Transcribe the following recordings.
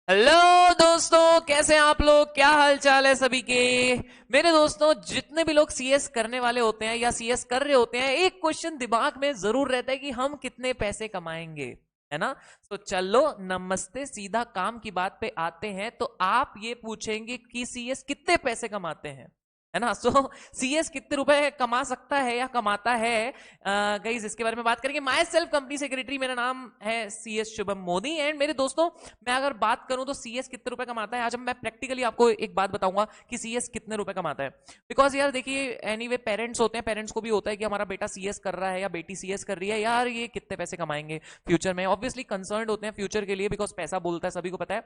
Hello दोस्तों, कैसे हैं आप लोग? क्या हाल चाल है सभी के? मेरे दोस्तों, जितने भी लोग सीएस करने वाले होते हैं या सीएस कर रहे होते हैं, एक क्वेश्चन दिमाग में जरूर रहता है कि हम कितने पैसे कमाएंगे, है ना? तो चलो नमस्ते, सीधा काम की बात पे आते हैं। तो आप ये पूछेंगे कि सीएस कितने पैसे कमाते हैं, है ना? सो सीएस कितने रुपए कमा सकता है या कमाता है? गाइस, इसके बारे में बात करेंगे। माई सेल्फ कंपनी सेक्रेटरी, मेरा नाम है सीएस शुभम मोदी। एंड मेरे दोस्तों, मैं अगर बात करूं तो सीएस कितने रुपए कमाता है, आज मैं प्रैक्टिकली आपको एक बात बताऊंगा कि सीएस कितने रुपए कमाता है। बिकॉज यार देखिए, एनीवे पेरेंट्स होते हैं, पेरेंट्स को भी होता है कि हमारा बेटा सीएस कर रहा है या बेटी सीएस कर रही है, यार ये कितने पैसे कमाएंगे फ्यूचर में। ऑब्वियसली कंसर्न होते हैं फ्यूचर के लिए, बिकॉज पैसा बोलता है, सभी को पता है।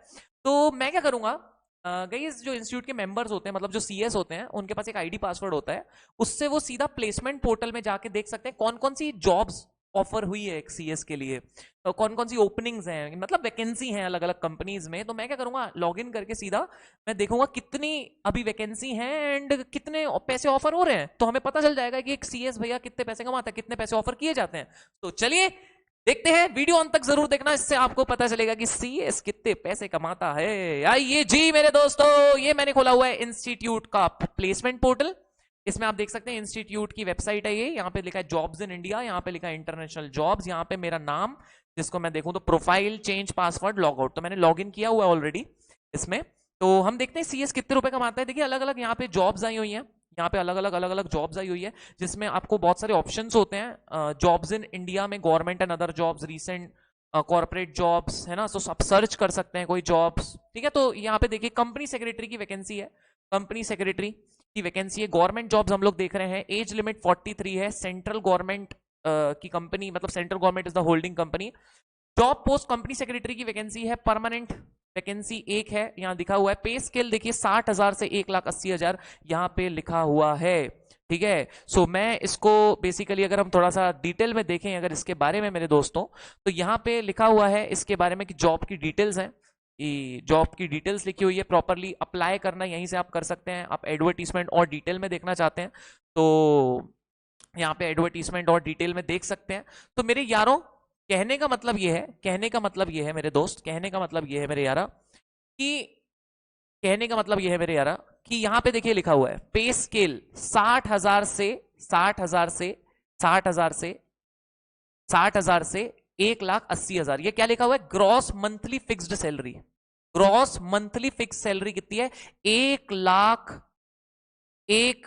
तो मैं क्या करूंगा, गाइस, जो इंस्टीट्यूट के मेंबर्स होते हैं, मतलब जो सीएस होते हैं, उनके पास एक आईडी पासवर्ड होता है। उससे वो सीधा प्लेसमेंट पोर्टल में जाके देख सकते हैं कौन कौन सी जॉब्स ऑफर हुई है एक सीएस के लिए, कौन कौन सी ओपनिंग्स हैं, मतलब वैकेंसी हैं अलग अलग कंपनीज में। तो मैं क्या करूंगा, लॉग इन करके सीधा मैं देखूंगा कितनी अभी वैकेंसी हैं एंड कितने पैसे ऑफर हो रहे हैं। तो हमें पता चल जाएगा कि एक सीएस भैया कितने पैसे कमाता है, कितने पैसे ऑफर किए जाते हैं। तो चलिए देखते हैं, वीडियो अंत तक जरूर देखना, इससे आपको पता चलेगा कि सीएस कितने पैसे कमाता है। आइए जी मेरे दोस्तों, ये मैंने खोला हुआ है इंस्टीट्यूट का प्लेसमेंट पोर्टल। इसमें आप देख सकते हैं इंस्टीट्यूट की वेबसाइट है ये। यहाँ पे लिखा है जॉब्स इन इंडिया, यहाँ पे लिखा है इंटरनेशनल जॉब्स, यहाँ पे मेरा नाम, जिसको मैं देखूं तो profile change password log out, तो मैंने लॉग इन किया हुआ है ऑलरेडी इसमें। तो हम देखते हैं सीएस कितने रुपए कमाता है। देखिए अलग अलग यहाँ पे जॉब्स आई हुई हैं, यहाँ पे अलग अलग जॉब्स आई हुई है, जिसमें आपको बहुत सारे ऑप्शंस होते हैं। जॉब्स इन इंडिया में government and other jobs, recent corporate jobs, है ना? तो आप सर्च कर सकते हैं कोई जॉब्स, ठीक है। तो यहाँ पे देखिए कंपनी सेक्रेटरी की वैकेंसी है, कंपनी सेक्रेटरी की वैकेंसी है। गवर्नमेंट जॉब्स हम लोग देख रहे हैं, एज लिमिट 43 है, सेंट्रल गवर्नमेंट की कंपनी, मतलब central government is the holding company. Job post company secretary की वैकेंसी है, परमानेंट वैकेंसी एक है, यहां लिखा हुआ है। पे स्केल देखिए 60,000 से 1,80,000 यहां पे लिखा हुआ है, ठीक है। सो मैं इसको बेसिकली अगर हम थोड़ा सा डिटेल में देखें अगर इसके बारे में मेरे दोस्तों, तो यहाँ पे लिखा हुआ है इसके बारे में कि जॉब की डिटेल्स हैं, जॉब की डिटेल्स लिखी हुई है। प्रॉपरली अप्लाई करना यहीं से आप कर सकते हैं। आप एडवर्टीजमेंट और डिटेल में देखना चाहते हैं तो यहाँ पे एडवर्टीजमेंट और डिटेल में देख सकते हैं। तो मेरे यारों, कहने का मतलब ये है, कहने का मतलब ये है मेरे दोस्त, कहने का मतलब ये है मेरे यारा कि कहने का मतलब ये है मेरे यारा कि यहाँ पे देखिए लिखा हुआ है पे स्केल 60,000 से 60,000 से 60,000 से 60,000 से 1,80,000। ये क्या लिखा हुआ है? Gross monthly fixed salary. Gross monthly fix salary कितनी है? 1,00,000, एक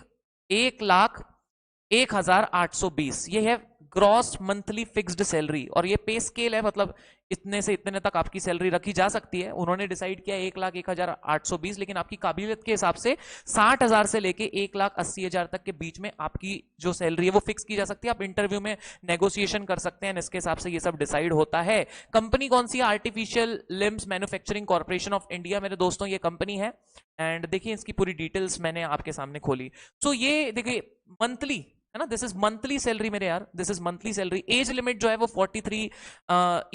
1,01,820, ये है ग्रॉस मंथली फिक्स्ड सैलरी। और ये पे स्केल है, मतलब इतने से इतने तक आपकी सैलरी रखी जा सकती है। उन्होंने डिसाइड किया 1,01,820, लेकिन आपकी काबिलियत के हिसाब से 60,000 से लेके 1,80,000 तक के बीच में आपकी जो सैलरी है वो फिक्स की जा सकती है। आप इंटरव्यू में नेगोशिएशन कर सकते हैं, इसके हिसाब से ये सब डिसाइड होता है। कंपनी कौन सी है? Artificial limbs manufacturing corporation of India मेरे दोस्तों, ये कंपनी है। एंड देखिए इसकी पूरी डिटेल्स मैंने आपके सामने खोली। सो ये देखिए मंथली, है ना? दिस इज मंथली सैलरी मेरे यार, this is monthly salary. Age limit जो है वो 43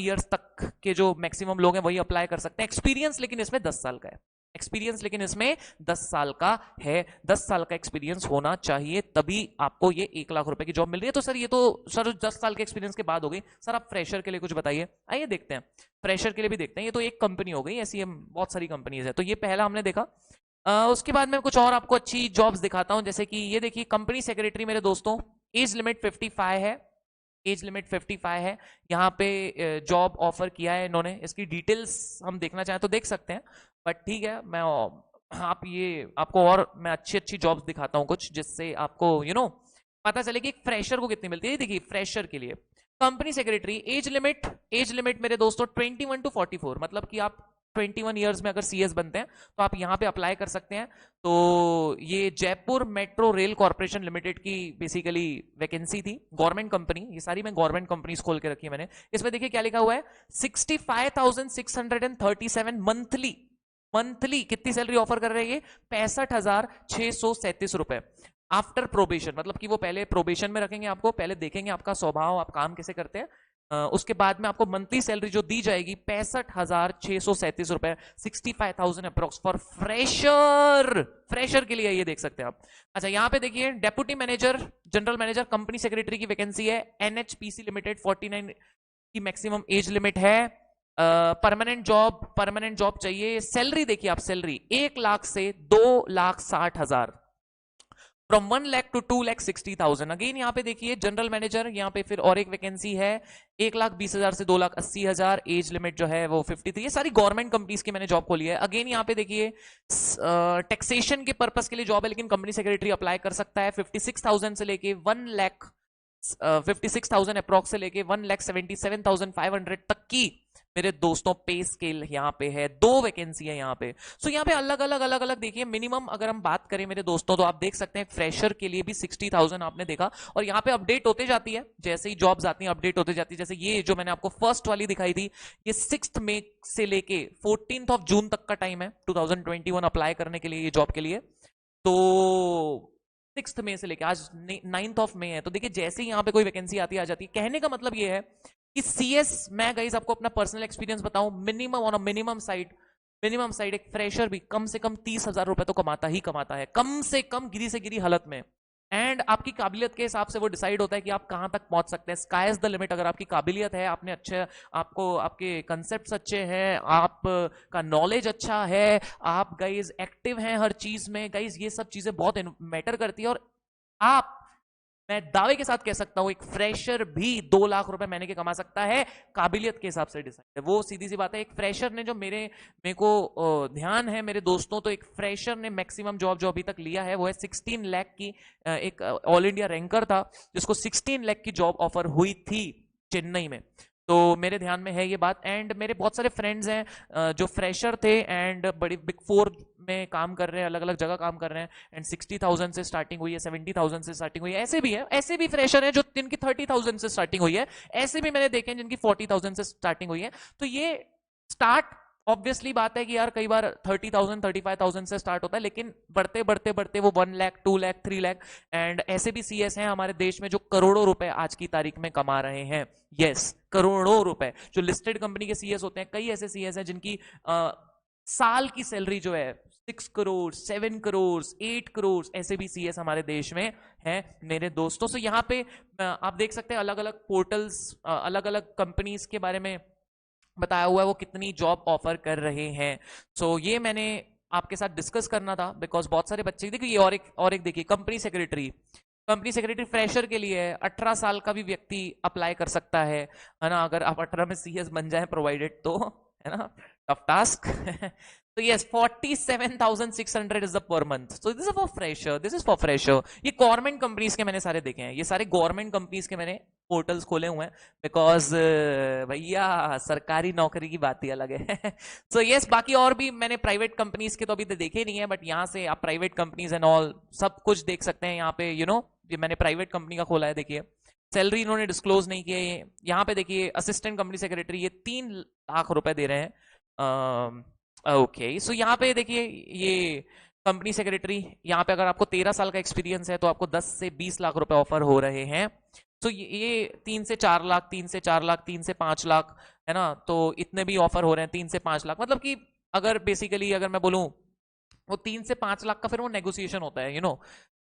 ईयर्स तक के जो मैक्सिमम लोग हैं वही अप्लाई कर सकते हैं। एक्सपीरियंस लेकिन इसमें 10 साल का है, एक्सपीरियंस लेकिन इसमें 10 साल का है। 10 साल का एक्सपीरियंस होना चाहिए, तभी आपको ये 1,00,000 रुपए की जॉब मिल रही है। तो सर ये तो सर 10 साल के एक्सपीरियंस के बाद हो गई, सर आप फ्रेशर के लिए कुछ बताइए। आइए देखते हैं, फ्रेशर के लिए भी देखते हैं। ये तो एक कंपनी हो गई, ऐसी हम बहुत सारी कंपनीज है। तो ये पहला हमने देखा। उसके बाद मैं कुछ और आपको अच्छी जॉब्स दिखाता हूं, जैसे कि ये देखिए कंपनी सेक्रेटरी मेरे दोस्तों, एज लिमिट 55 है, एज लिमिट 55 है। यहाँ पे जॉब ऑफर किया है इन्होंने, इसकी डिटेल्स हम देखना चाहें तो देख सकते हैं। बट ठीक है, मैं आप ये आपको और मैं अच्छी अच्छी जॉब्स दिखाता हूँ कुछ, जिससे आपको पता चले कि एक फ्रेशर को कितनी मिलती है। देखिए फ्रेशर के लिए कंपनी सेक्रेटरी, एज लिमिट मेरे दोस्तों 21 to 44, मतलब कि आप 21 ईयर्स में अगर सीएस बनते हैं तो आप यहाँ पे अप्लाई कर सकते हैं। तो ये Jaipur metro rail corporation limited की बेसिकली वैकेंसी थी, गवर्नमेंट कंपनी। ये सारी मैं गवर्नमेंट कंपनीज खोल के रखी है मैंने। इसमें देखिए क्या लिखा हुआ है, 65,637 मंथली। मंथली कितनी सैलरी ऑफर कर रहे हैं ये? 65,637 रुपए आफ्टर प्रोबेशन, मतलब कि वो पहले प्रोबेशन में रखेंगे आपको, पहले देखेंगे आपका स्वभाव, आप काम कैसे करते हैं। उसके बाद में आपको मंथली सैलरी जो दी जाएगी 65,637 रुपए, 65,000 अप्रोक्स फॉर फ्रेशर। फ्रेशर के लिए ये देख सकते हैं आप। अच्छा यहाँ पे देखिए deputy manager, general manager, company secretary की वैकेंसी है। एनएचपीसी लिमिटेड 49 की मैक्सिमम एज लिमिट है। परमानेंट जॉब चाहिए। सैलरी देखिए आप, सैलरी 1 लाख से 2,60,000, फ्रॉम 1 लाख टू 2,60,000। अगेन यहाँ पे देखिए जनरल मैनेजर, यहाँ पे फिर और एक वैकेंसी है 1,20,000 से 2,80,000, एज लिमिट जो है वो 53। ये सारी गवर्नमेंट कंपनीज की मैंने जॉब खोली है। अगेन यहाँ पे देखिए टैक्सेशन के पर्पस के लिए जॉब है, लेकिन कंपनी सेक्रेटरी अप्लाई कर सकता है। 56,000 से लेके 1 लाख 56,000 अप्रॉक्स से लेके 1,77,500 तक की मेरे दोस्तों पे स्केल यहाँ पे है। 2 वैकेंसी है यहाँ पे। सो यहाँ पे अलग अलग देखिए मिनिमम अगर हम बात करें मेरे दोस्तों, तो आप देख सकते हैं फ्रेशर के लिए भी 60,000 आपने देखा, और यहाँ पे अपडेट होते जाती है जैसे ही जॉब्स आती हैं, अपडेट होते जाती है। जैसे ये जो मैंने आपको फर्स्ट वाली दिखाई थी, ये 6 मई से लेके 14 जून तक का टाइम है 2021 अप्लाई करने के लिए ये जॉब के लिए। तो 6 मई से लेके आज 9 मई है, तो देखिए जैसे ही यहाँ पे कोई वैकेंसी आती आ जाती है। कहने का मतलब ये है कि सीएस, मैं गाइस आपको अपना पर्सनल एक्सपीरियंस बताऊं, minimum on a minimum side एक फ्रेशर भी कम से कम 30,000 रुपए तो कमाता ही कमाता है, कम से कम गिरी से गिरी हालत में। एंड आपकी काबिलियत के हिसाब से वो डिसाइड होता है कि आप कहां तक पहुंच सकते हैं। Sky is the limit. अगर आपकी काबिलियत है, आपने अच्छे, आपको आपके कंसेप्ट अच्छे हैं, आपका नॉलेज अच्छा है, आप गाइज एक्टिव हैं हर चीज में, गाइज ये सब चीजें बहुत मैटर करती है। और आप, मैं दावे के साथ कह सकता हूं, एक फ्रेशर भी 2 लाख रुपए महीने के कमा सकता है, काबिलियत के हिसाब से डिसाइड है वो, सीधी सी बात है। एक फ्रेशर ने जो मेरे को ध्यान है मेरे दोस्तों, तो एक फ्रेशर ने मैक्सिमम जॉब जो अभी तक लिया है वो है 16 लाख की। एक ऑल इंडिया रैंकर था जिसको 16 लाख की जॉब ऑफर हुई थी चेन्नई में। तो मेरे ध्यान में है ये बात। एंड मेरे बहुत सारे फ्रेंड्स हैं जो फ्रेशर थे एंड बड़ी बिग 4 में काम कर रहे हैं, अलग अलग जगह काम कर रहे हैं, एंड 60,000 से स्टार्टिंग हुई है, 70,000 से स्टार्टिंग हुई है। ऐसे भी है, ऐसे भी फ्रेशर है जो जिनकी 30,000 से स्टार्टिंग हुई है, ऐसे भी मैंने देखे हैं जिनकी 40,000 से स्टार्टिंग हुई है। तो ये स्टार्ट, ऑब्वियसली बात है कि यार कई बार 30,000 35,000 से स्टार्ट होता है, लेकिन बढ़ते बढ़ते बढ़ते वो 1 लाख 2 लाख 3 लाख, एंड ऐसे भी सीएस हैं हमारे देश में जो करोड़ों रुपए आज की तारीख में कमा रहे हैं। यस, करोड़ों रुपए। जो लिस्टेड कंपनी के सीएस होते हैं, कई ऐसे सीएस हैं जिनकी साल की सैलरी जो है 6 करोड़, 7 करोड़, 8 करोड़, ऐसे भी सीएस हमारे देश में है मेरे दोस्तों। सो यहाँ पे आप देख सकते हैं अलग अलग पोर्टल्स, अलग अलग कंपनीज के बारे में बताया हुआ है वो कितनी जॉब ऑफर कर रहे हैं। सो ये मैंने आपके साथ डिस्कस करना था, बिकॉज बहुत सारे बच्चे देखिए, ये और एक देखिए कंपनी सेक्रेटरी फ्रेशर के लिए है। 18 साल का भी व्यक्ति अप्लाई कर सकता है ना, अगर आप 18 में सीएस बन जाए प्रोवाइडेड तो, है ना, टफ टास्क। तो yes, 47,600 is the per month. So this is for fresher, this is for fresher. ये गवर्नमेंट कंपनीज के मैंने सारे देखे हैं, ये सारे गवर्नमेंट कंपनीज के मैंने पोर्टल्स खोले हुए हैं, बिकॉज भैया सरकारी नौकरी की बात ही अलग है। सो यस, बाकी और भी मैंने प्राइवेट कंपनीज के तो अभी तो देखे नहीं है, बट यहाँ से आप प्राइवेट कंपनीज एंड ऑल सब कुछ देख सकते हैं। यहाँ पे ये मैंने प्राइवेट कंपनी का खोला है, देखिए सैलरी इन्होंने डिस्क्लोज नहीं किया है। यहाँ पे देखिए असिस्टेंट कंपनी सेक्रेटरी ये 3 लाख रुपए दे रहे हैं। ओके, सो यहाँ पे देखिए ये कंपनी सेक्रेटरी, यहाँ पे अगर आपको 13 साल का एक्सपीरियंस है तो आपको 10 से 20 लाख रुपए ऑफर हो रहे हैं। तो ये 3 से 4 लाख, 3 से 4 लाख, 3 से 5 लाख, है ना, तो इतने भी ऑफर हो रहे हैं। 3 से 5 लाख मतलब कि अगर बेसिकली अगर मैं बोलूं, वो 3 से 5 लाख का फिर वो नेगोशिएशन होता है,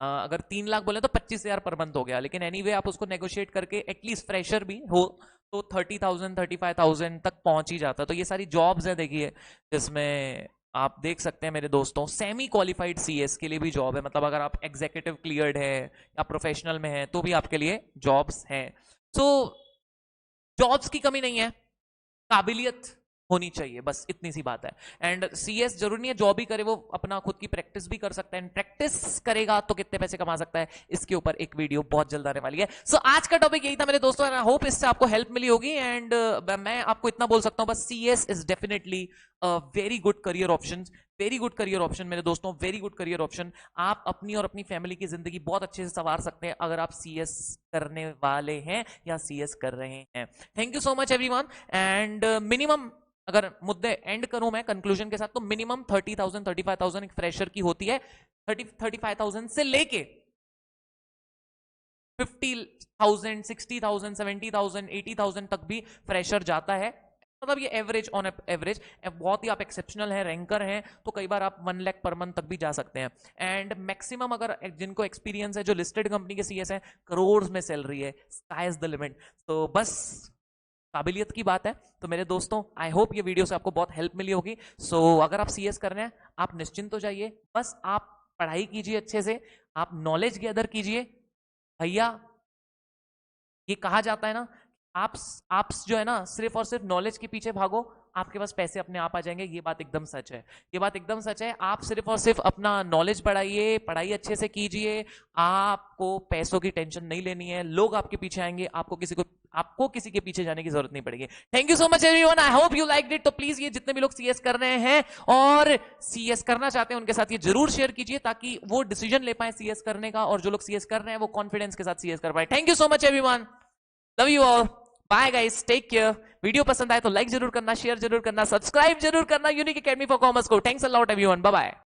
अगर 3 लाख बोले तो 25,000 पर मंथ हो गया, लेकिन एनीवे आप उसको नेगोशिएट करके एटलीस्ट फ्रेशर भी हो तो 30,000 35,000 तक पहुंच ही जाता है। तो ये सारी जॉब्स हैं देखिए, जिसमें आप देख सकते हैं मेरे दोस्तों, सेमी क्वालिफाइड सीएस के लिए भी जॉब है। मतलब अगर आप एग्जीक्यूटिव क्लियर्ड है या प्रोफेशनल में है तो भी आपके लिए जॉब्स हैं। सो जॉब्स की कमी नहीं है, काबिलियत होनी चाहिए, बस इतनी सी बात है। एंड सीएस जरूरी नहीं है जॉब ही करे, वो अपना खुद की प्रैक्टिस भी कर सकता है, प्रैक्टिस करेगा तो कितने पैसे कमा सकता है, इसके ऊपर एक वीडियो बहुत जल्द आने वाली है। सो आज का टॉपिक यही था मेरे दोस्तों, आई होप इससे आपको हेल्प मिली होगी। एंड मैं आपको इतना बोल सकता हूं बस, CS is definitely very good career option, very good career option मेरे दोस्तों, वेरी गुड करियर ऑप्शन। आप अपनी और अपनी फैमिली की जिंदगी बहुत अच्छे से संवार सकते हैं अगर आप सीएस करने वाले हैं या सीएस कर रहे हैं। Thank you so much everyone. And minimum अगर मुद्दे एंड करूं मैं कंक्लूजन के साथ, तो मिनिमम 30,000 35,000 एक फ्रेशर की होती है। 35,000 से लेके 50,000 60,000 70,000 80,000 तक भी फ्रेशर जाता है। मतलब ये एवरेज, ऑन एवरेज बहुत ही आप एक्सेप्शनल हैं, रैंकर हैं, तो कई बार आप 1 लाख पर मंथ तक भी जा सकते हैं। एंड मैक्सिमम अगर जिनको एक्सपीरियंस है, जो लिस्टेड कंपनी के सीएस हैं, करोड़ में सैलरी है, स्काई इज द लिमिट। तो बस काबिलियत की बात है। तो मेरे दोस्तों, आई होप ये वीडियो से आपको बहुत हेल्प मिली होगी। सो अगर आप सीएस कर रहे हैं, आप निश्चिंत हो जाइए, बस आप पढ़ाई कीजिए अच्छे से, आप नॉलेज गैदर कीजिए। भैया, ये कहा जाता है ना, आप जो है ना सिर्फ और सिर्फ नॉलेज के पीछे भागो, आपके पास पैसे अपने आप आ जाएंगे। ये बात एकदम सच है, ये बात एकदम सच है। आप सिर्फ और सिर्फ अपना नॉलेज बढ़ाइए, पढ़ाई अच्छे से कीजिए, आपको पैसों की टेंशन नहीं लेनी है, लोग आपके पीछे आएंगे, आपको किसी के पीछे जाने की जरूरत नहीं पड़ेगी। Thank you so much everyone, I hope you liked it. तो प्लीज ये जितने भी लोग सीएस कर रहे हैं और सीएस करना चाहते हैं, उनके साथ ये जरूर शेयर कीजिए, ताकि वो डिसीजन ले पाए सीएस करने का, और जो लोग सीएस कर रहे हैं वो कॉन्फिडेंस के साथ सीएस कर पाए। Thank you so much everyone, love you all, bye guys, take care. Video पसंद आए तो लाइक जरूर करना, शेयर जरूर करना, सब्सक्राइब जरूर करना यूनिक एकेडमी फॉर कॉमर्स को। Thanks a lot everyone, bye bye.